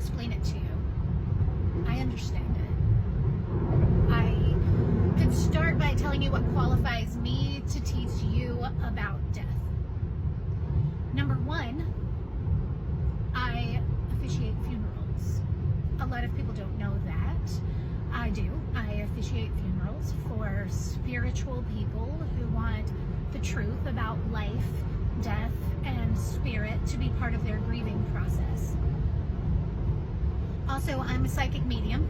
explain it to you. I understand it. I could start by telling you what qualifies me to teach you about death. Number one, I officiate funerals. A lot of people don't know that. I do. I officiate funerals for spiritual people who want the truth about life, death, and spirit to be part of their grieving process. Also, I'm a psychic medium,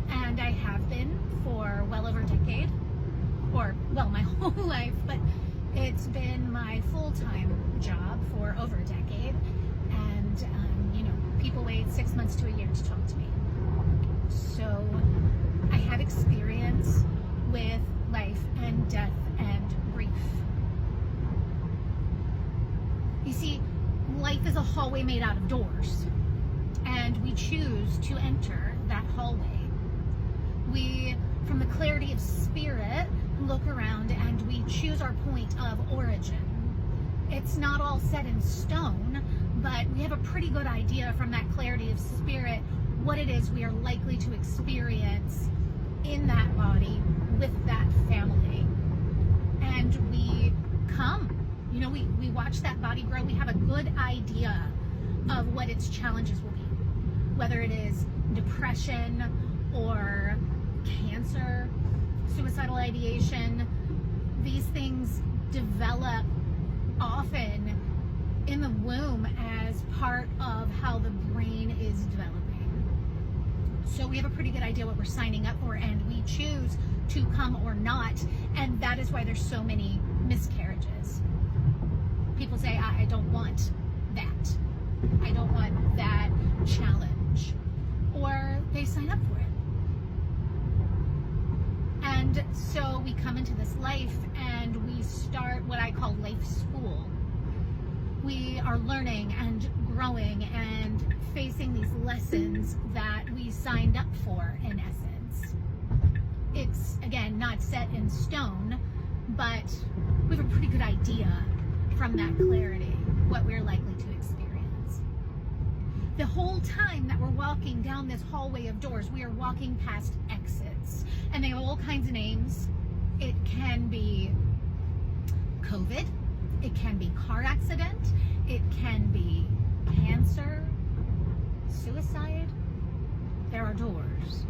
and I have been for well over a decade, or, well, my whole life, but it's been my full-time job for over a decade, and, people wait 6 months to a year to talk to me. So I have experience with life and death and grief. You see, life is a hallway made out of doors, and we choose to enter that hallway. We, from the clarity of spirit, look around and we choose our point of origin. It's not all set in stone, but we have a pretty good idea from that clarity of spirit what it is we are likely to experience in that body with that family. And we come, we watch that body grow. We have a good idea of what its challenges will be, whether it is depression or cancer, suicidal ideation. These things develop often in the womb as part of how the brain is developing. So we have a pretty good idea what we're signing up for, and we choose to come or not, and that is why there's so many miscarriages. People say, I don't want that. I don't want that challenge. Or they sign up for it. And so we come into this life and we start what I call life school. We are learning and growing and facing these lessons that we signed up for, in essence. It's, again, not set in stone, but we have a pretty good idea from that clarity what we're likely to experience. The whole time that we're walking down this hallway of doors, we are walking past exits, and they have all kinds of names. It can be COVID, it can be car accident, it can be cancer, suicide. There are doors.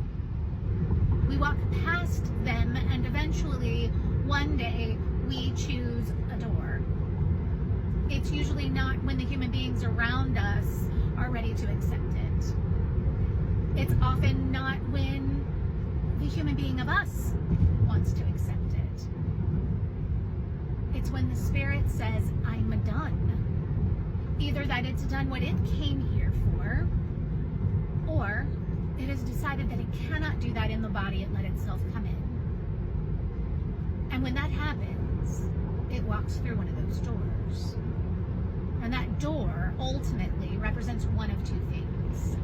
We walk past them, and eventually one day we choose a door. It's usually not when the human beings around us are ready to accept it. It's often not when the human being of us wants to accept it. It's when the spirit says, I'm done. Either that it's done what it came here for, or it has decided that it cannot do that in the body it let itself come in. And when that happens, it walks through one of those doors. And that door ultimately represents one of two things.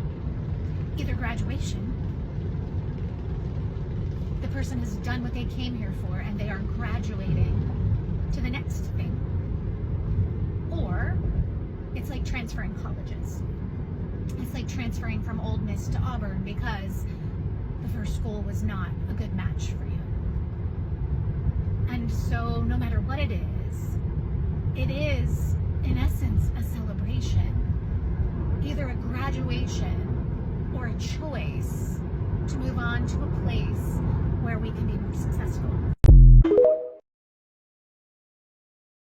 Either graduation, the person has done what they came here for and they are graduating to the next thing. Or it's like transferring colleges. It's like transferring from Ole Miss to Auburn because the first school was not a good match for you. And so no matter what it is, in essence, a celebration. Either a graduation or a choice to move on to a place where we can be more successful.